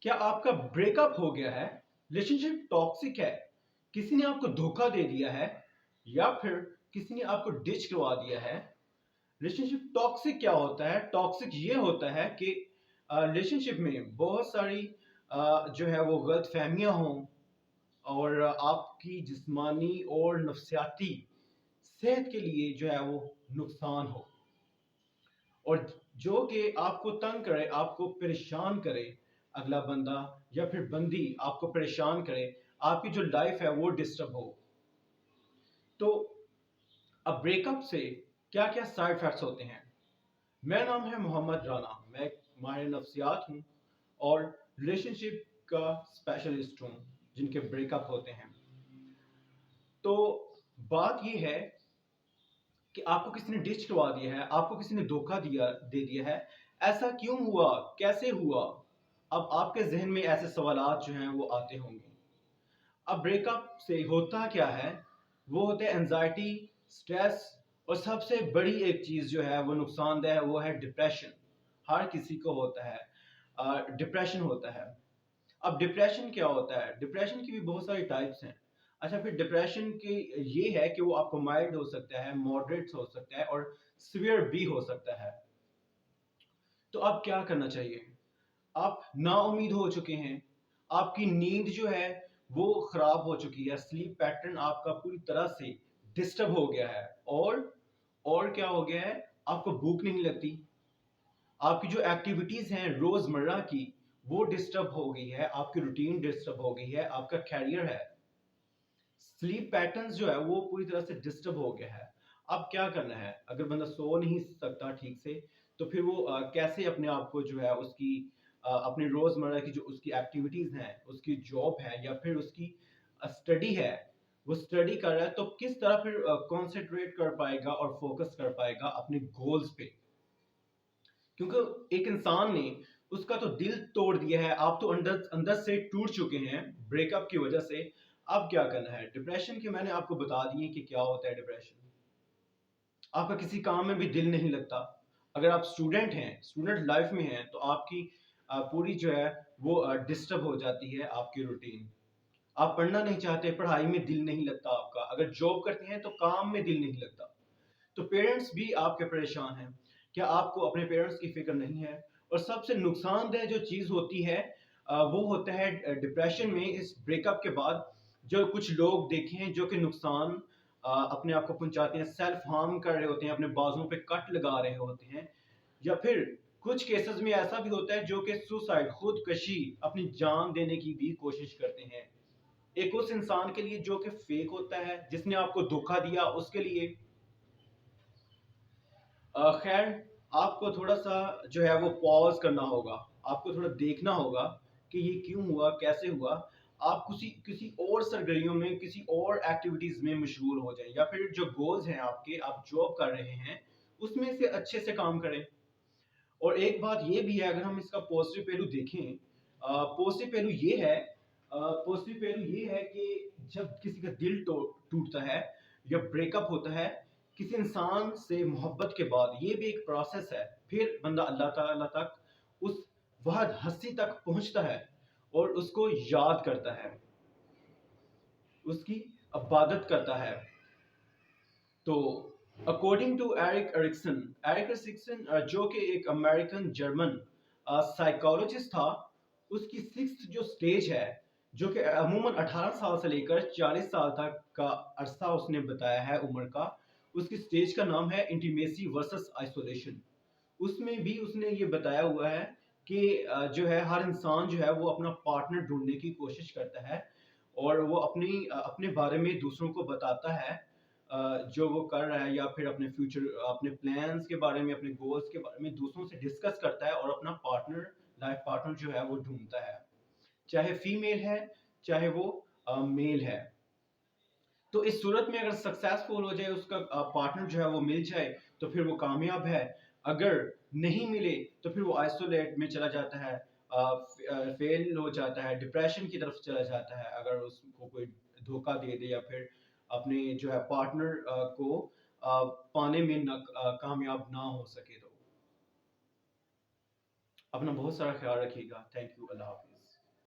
क्या आपका ब्रेकअप हो गया है, रिलेशनशिप टॉक्सिक है, किसी ने आपको धोखा दे दिया है, या फिर किसी ने आपको डिच करवा दिया है? रिलेशनशिप टॉक्सिक क्या होता है? टॉक्सिक ये होता है कि रिलेशनशिप में बहुत सारी जो है वो गलत फहमियाँ हों, और आपकी जिस्मानी और नफ्सियाती सेहत के लिए जो है वो नुकसान हो, और जो कि आपको तंग करे, आपको परेशान करे, अगला बंदा या फिर बंदी आपको परेशान करे, आपकी जो लाइफ है वो डिस्टर्ब हो। तो अब ब्रेकअप से क्या क्या साइड इफेक्ट्स होते हैं? मेरा नाम है मोहम्मद राना, मैं एक माहिर नफ्सियात हूँ और रिलेशनशिप का स्पेशलिस्ट हूँ जिनके ब्रेकअप होते हैं। तो बात ये है कि आपको किसी ने डिच करवा दिया है, आपको किसी ने धोखा दे दिया है। ऐसा क्यों हुआ, कैसे हुआ? अब आपके जहन में ऐसे सवालात जो हैं वो आते होंगे। अब ब्रेकअप से होता क्या है? वो होते हैं एंजाइटी, स्ट्रेस, और सबसे बड़ी एक चीज़ जो है वो नुकसानदेह है, वो है डिप्रेशन। हर किसी को होता है, डिप्रेशन होता है। अब डिप्रेशन क्या होता है? डिप्रेशन की भी बहुत सारी टाइप्स हैं। अच्छा, फिर डिप्रेशन की ये है कि वो आपको माइल्ड हो सकता है, मॉडरेट हो सकता है, और सीवियर भी हो सकता है। तो अब क्या करना चाहिए? आप नाउम्मीद हो चुके हैं, आपकी नींद जो है वो खराब हो चुकी है, स्लीप पैटर्न आपका पूरी तरह से डिस्टर्ब हो गया है, और क्या हो गया है? आपको भूख नहीं लगती, आपकी जो एक्टिविटीज हैं रोजमर्रा की वो डिस्टर्ब हो गई है, आपकी रूटीन डिस्टर्ब हो गई है, आपका कैरियर है, स्लीप पैटर्न्स जो है वो पूरी तरह से डिस्टर्ब हो गया है। अब क्या करना है? अगर बंदा सो नहीं सकता ठीक से, तो फिर वो कैसे अपने आप को जो है उसकी अपनी रोजमर्रा की जो उसकी एक्टिविटीज हैं, उसकी जॉब है या फिर उसकी स्टडी है, वो स्टडी कर रहा है तो किस तरह फिर कॉन्सेंट्रेट कर पाएगा और फोकस कर पाएगा अपने गोल्स पे? क्योंकि एक इंसान ने उसका तो दिल तोड़ दिया है, आप तो अंदर अंदर से टूट चुके हैं ब्रेकअप की वजह से। अब क्या करना है? डिप्रेशन के मैंने आपको बता दिए कि क्या होता है डिप्रेशन। आपका किसी काम में भी दिल नहीं लगता। अगर आप स्टूडेंट हैं, स्टूडेंट लाइफ में हैं, तो आपकी पूरी जो है वो डिस्टर्ब हो जाती है आपकी रूटीन। आप पढ़ना नहीं चाहते, पढ़ाई में दिल नहीं लगता आपका। अगर जॉब करते हैं तो काम में दिल नहीं लगता। तो पेरेंट्स भी आपके परेशान हैं। क्या आपको अपने पेरेंट्स की फिक्र नहीं है? और सबसे नुकसानदेह जो चीज़ होती है वो होता है डिप्रेशन में, इस ब्रेकअप के बाद जो कुछ लोग देखे हैं जो कि नुकसान अपने आप को पहुंचाते हैं, सेल्फ हार्म कर रहे होते हैं, अपने बाजुओं पे कट लगा रहे होते हैं, या फिर कुछ केसेस में ऐसा भी होता है जो कि सुसाइड, खुदकशी, अपनी जान देने की भी कोशिश करते हैं। एक उस इंसान के लिए जो कि फेक होता है, जिसने आपको धोखा दिया, उसके लिए खैर, आपको थोड़ा-सा जो है वो पॉज़ करना होगा। आपको थोड़ा देखना होगा कि ये क्यों हुआ, कैसे हुआ? आप किसी किसी और सरगर्मियों में, किसी और एक्टिविटीज़ में मशगूल हो जाएँ, या फिर जो गोल्स हैं आपके, आप जॉब कर रहे हैं, उसमें से अच्छे से काम करें। और एक बात ये भी है, अगर हम इसका पॉजिटिव पहलू देखें, पॉजिटिव पहलू ये है, पॉजिटिव पहलू ये है कि जब किसी का दिल टूटता है या ब्रेकअप होता है किसी इंसान से मोहब्बत के बाद, ये भी एक प्रोसेस है। फिर बंदा अल्लाह ताला तक, उस वहद हस्ती तक पहुंचता है और उसको याद करता है, उसकी इबादत करता है। तो अकॉर्डिंग टू एरिक एरिक्सन जो कि एक अमेरिकन जर्मन साइकोलॉजिस्ट था, उसकी सिक्स्थ जो स्टेज है, जो कि अमूमन 18 साल से लेकर 40 साल तक का अरसा उसने बताया है उम्र का, उसकी स्टेज का नाम है इंटीमेसी वर्सेस आइसोलेशन। उसमें भी उसने ये बताया हुआ है कि जो है हर इंसान जो है वो अपना पार्टनर ढूंढने की कोशिश करता है, और वो अपने बारे में दूसरों को बताता है, जो वो कर रहा है, या फिर अपने फ्यूचर, अपने प्लान्स के बारे में, अपने गोल्स के बारे में दूसरों से डिस्कस करता है, और अपना पार्टनर, लाइफ पार्टनर जो है वो ढूंढता है, चाहे फीमेल है, चाहे वो मेल है। तो इस सूरत में अगर सक्सेसफुल हो जाए, उसका पार्टनर जो है वो मिल जाए, तो फिर वो कामयाब है। अगर नहीं मिले तो फिर वो आइसोलेट में चला जाता है, फेल हो जाता है, डिप्रेशन की तरफ चला जाता है, अगर उसको कोई धोखा दे दे, या फिर अपने जो है पार्टनर को पाने में कामयाब ना हो सके। तो अपना बहुत सारा ख्याल रखिएगा। Thank you. Allah Hafiz.